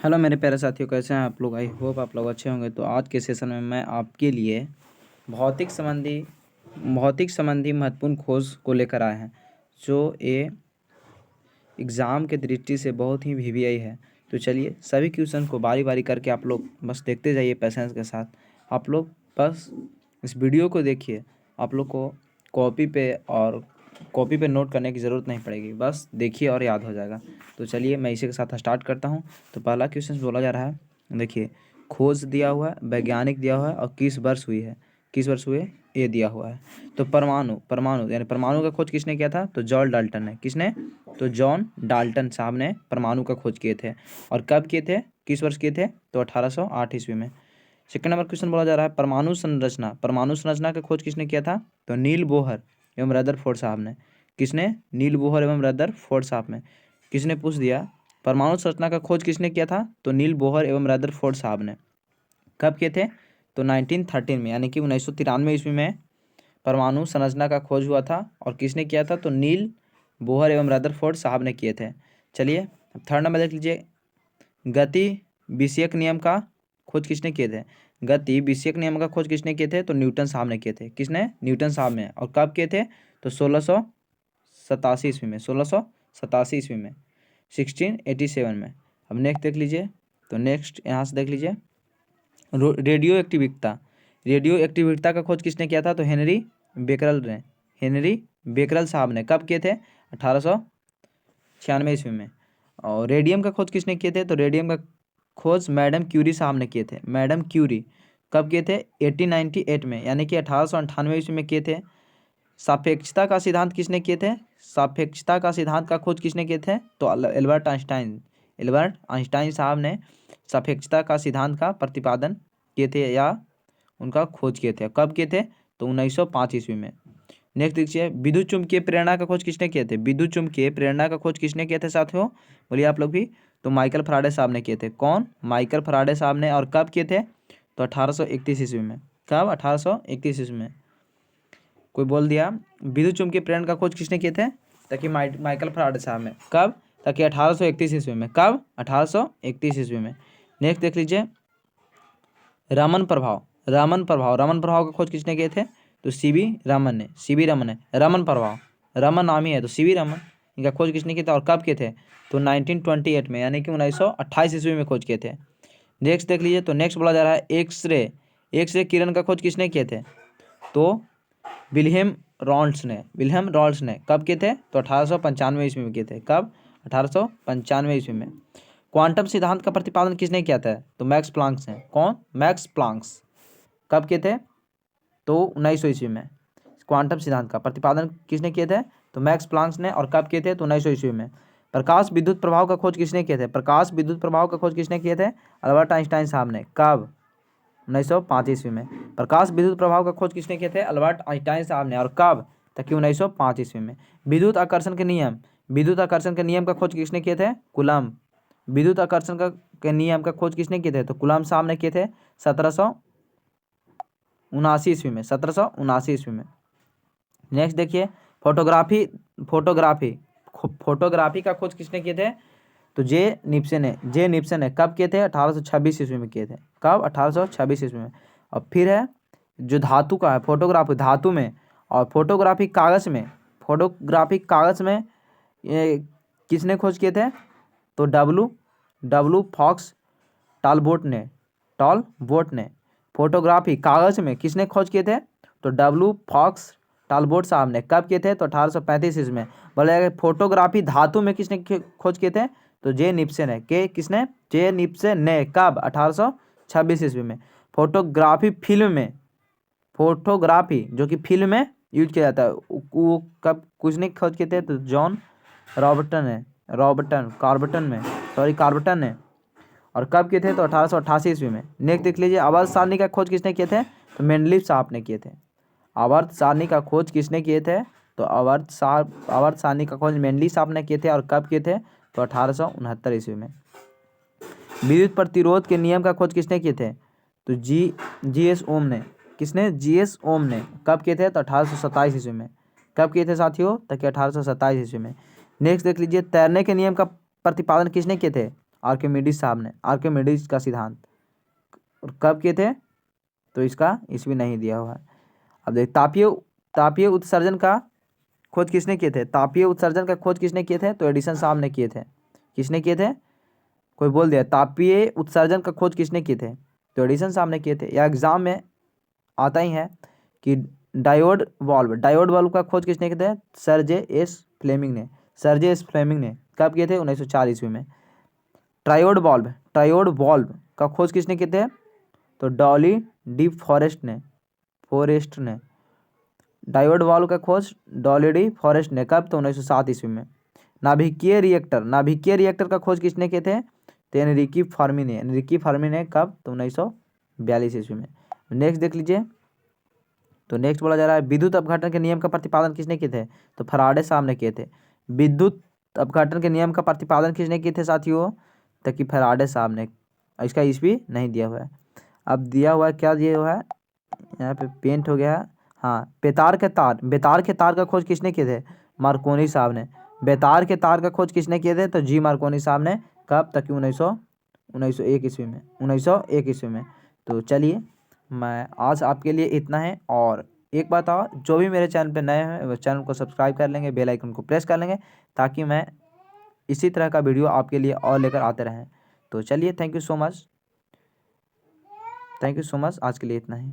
Hello मेरे प्यारे साथियों, कैसे हैं आप लोग। आई होप आप लोग अच्छे होंगे। तो आज के सेशन में मैं आपके लिए भौतिक संबंधी महत्वपूर्ण खोज को लेकर आए हैं, जो ये एग्ज़ाम के दृष्टि से बहुत ही वीवीआई है। तो चलिए सभी क्वेश्चन को बारी बारी करके आप लोग बस देखते जाइए पेशेंस के साथ। आप लोग बस इस वीडियो को देखिए। आप लोग को कॉपी पे नोट करने की ज़रूरत नहीं पड़ेगी, बस देखिए और याद हो जाएगा। तो चलिए मैं इसी के साथ स्टार्ट करता हूँ। तो पहला क्वेश्चन बोला जा रहा है, देखिए खोज दिया हुआ है, वैज्ञानिक दिया हुआ है और किस वर्ष हुई है, किस वर्ष हुए ये दिया हुआ है। तो परमाणु यानी परमाणु का खोज किसने किया था, तो जॉन डाल्टन ने। किसने, तो जॉन डाल्टन साहब ने परमाणु का खोज किए थे। और कब किए थे, किस वर्ष किए थे, तो 1808 ईस्वी में। सेकंड नंबर क्वेश्चन बोला जा रहा है, परमाणु संरचना का खोज किसने किया था, तो नील बोहर एवं रदरफोर्ड साहब ने। किसने, नील बोहर एवं रदरफोर्ड साहब ने। किसने पूछ दिया, परमाणु संरचना का खोज किसने किया था, तो नील बोहर एवं रदरफोर्ड साहब ने। कब किए थे, तो 1913 में, यानी कि 1993 ईस्वी में परमाणु संरचना का खोज हुआ था। और किसने किया था, तो नील बोहर एवं रदरफोर्ड साहब ने किए थे। चलिए थर्ड नंबर देख लीजिए, गति विषयक नियम का खोज किसने किए थे। गति विषयक नियम का खोज किसने किए थे, तो न्यूटन साहब ने किए थे। किसने, न्यूटन साहब ने। और कब किए थे, तो 1687 ईस्वी में, 1687 ईस्वी में, 1687 में। अब नेक्स्ट देख लीजिए, तो नेक्स्ट यहाँ से देख लीजिए, रेडियो एक्टिविटा का खोज किसने किया था, तो हेनरी बेकरल साहब ने। कब किए थे, 1896 ईस्वी में। और रेडियम का खोज किसने किए थे, तो रेडियम का खोज मैडम क्यूरी साहब ने किए थे। मैडम क्यूरी कब किए थे, 1898 में, यानी कि 1898 ईस्वी में किए थे। सापेक्षता का सिद्धांत किसने किए थे, सापेक्षता का सिद्धांत का खोज किसने किए थे, तो एल्बर्ट आइंस्टाइन साहब ने सापेक्षता का सिद्धांत का प्रतिपादन किए थे या उनका खोज किए थे। कब किए थे, तो 1905 ईस्वी में। नेक्स्ट देखिए, विद्युत चुम्बकीय प्रेरणा का खोज किसने किए थे, विद्युत चुम्बकीय प्रेरणा का खोज किसने किए थे साथियों, बोलिए आप लोग भी, तो माइकल फैराडे साहब ने किए थे। कौन, माइकल फैराडे साहब ने। और कब किए थे, तो 1831 ईस्वी में। कब, 1831 ईस्वी में। कोई बोल दिया विद्युत चुम्बकीय प्रेरण का खोज किसने किए थे, ताकि माइकल फैराडे साहब ने। कब, ताकि 1831 ईस्वी में। कब, 1831 ईस्वी में। नेक्स्ट देख लीजिए, रमन प्रभाव का खोज किसने किए थे, तो सीवी रमन ने। रमन नाम ही है तो सीवी रमन, इनका खोज किसने किया था और कब किए थे, तो 1928 में, यानी कि 1928 ईस्वी में खोज किए थे। नेक्स्ट देख लीजिए, तो नेक्स्ट बोला जा रहा है एक्स रे किरण का खोज किसने किए थे, तो विल्हेम रॉल्स ने। कब किए थे, तो 1895 ईस्वी में किए थे। कब, 1895 ईस्वी में। क्वांटम सिद्धांत का प्रतिपादन किसने किया था, तो मैक्स प्लांक्स ने। कौन, मैक्स प्लांक्स। कब किए थे, तो 1900 ईस्वी में। क्वांटम सिद्धांत का प्रतिपादन किसने किए थे, तो मैक्स प्लांक्स ने। और कब किए थे, तो 1900 ईस्वी में। प्रकाश विद्युत प्रभाव का खोज किसने किए थे, अल्बर्ट आइंस्टाइन साहब ने। कब, 1905 ईस्वी में। प्रकाश विद्युत प्रभाव का खोज किसने किए थे, अल्बर्ट आइंस्टाइन साहब ने। और कब, ताकि 1905 ईस्वी में। विद्युत आकर्षण के नियम का खोज किसने किए थे, कूलम्ब। विद्युत आकर्षण के नियम का खोज किसने किए थे, तो कूलम्ब साहब ने किए थे 1779 ईस्वी में। 1779 ईस्वी में। नेक्स्ट देखिए, फोटोग्राफी का खोज किसने किए थे, तो जे निप्सन ने। कब किए थे, 1826 ईस्वी में किए थे। कब, 1826 ईस्वी में। और फिर है जो धातु का है, फोटोग्राफी धातु में, और फोटोग्राफिक कागज में ये किसने खोज किए थे, तो डब्लू फॉक्स टॉलबोट ने। फोटोग्राफी कागज में किसने खोज किए थे, तो डब्लू फॉक्स टॉलबोट साहब ने। कब किए थे, तो 1835 ईस्वी में। बोले फोटोग्राफी धातु में किसने खोज किए थे, तो जे निप्सन ने। कब, 1826 ईस्वी में। फोटोग्राफी जो कि फिल्म में यूज किया जाता है, वो कब किसने खोज किए थे, तो जॉन कार्बटन ने। और कब किए थे, तो 1888 ईस्वी में। नेक्स्ट देख लीजिए, आवर्त सारणी का खोज किसने किए थे, तो मेंडलीव साहब ने किए थे। आवर्त सारणी का खोज किसने किए थे, तो आवर्त सारणी का खोज मेंडलीव साहब ने किए थे। और कब किए थे, तो 1869 ईस्वी में। विद्युत प्रतिरोध के नियम का खोज किसने किए थे, तो जी एस ओम ने। किसने, जी.एस. ओम ने। कब किए थे, तो 1827 ईस्वी में। कब किए थे साथियों, ताकि 1827 ईस्वी में। नेक्स्ट देख लीजिए, तैरने के नियम का प्रतिपादन किसने किए थे, आर्किमिडीज साहब ने, आर्किमिडीज का सिद्धांत। और कब किए थे? तो इसका ईस्वी नहीं दिया हुआ है। अब देख, तापीय उत्सर्जन का खोज किसने किए थे? तापीय उत्सर्जन का खोज किसने किए थे? तो एडिसन साहब ने किए थे। किसने किए थे? कोई बोल दिया तापीय उत्सर्जन का खोज किसने किए थे? तो एडिसन साहब ने किए थे। या एग्जाम में आता ही है कि डायोड वाल्व का खोज किसने किए थे? सर जे एस फ्लेमिंग ने। सर जे एस फ्लेमिंग ने कब किए थे? 1904 ईस्वी में। ट्रायोड वाल्व का खोज किसने किए थे? तो डॉली डी फॉरेस्ट ने। डायोड वाल्व का खोज डॉली डी फॉरेस्ट ने कब? तो 1907 ईस्वी में। नाभिकीय रिएक्टर का खोज किसने किए थे? तो एनरिकी फर्मी ने कब? तो 1942 ईस्वी में। नेक्स्ट देख लीजिए। तो नेक्स्ट बोला जा रहा है विद्युत अपघटन के नियम का प्रतिपादन किसने किए थे? तो फराडे साहब ने किए थे। विद्युत अपघटन के नियम का प्रतिपादन किसने किए थे साथियों? तो कि फराडे साहब ने। इसका ईस्वी नहीं दिया हुआ है। अब दिया हुआ है, क्या दिया हुआ है यहाँ पे? पेंट हो गया है। हाँ, बेतार के तार का खोज किसने किए थे? मार्कोनी साहब ने। बेतार के तार का खोज किसने किए थे? तो जी मार्कोनी साहब ने। कब? तक 1901 ईस्वी में। तो चलिए, मैं आज आपके लिए इतना है। और एक बात और, जो भी मेरे चैनल पे नए हैं वो चैनल को सब्सक्राइब कर लेंगे, बेल आइकन को प्रेस कर लेंगे, ताकि मैं इसी तरह का वीडियो आपके लिए और लेकर आते रहें। तो चलिए, थैंक यू सो मच। आज के लिए इतना ही।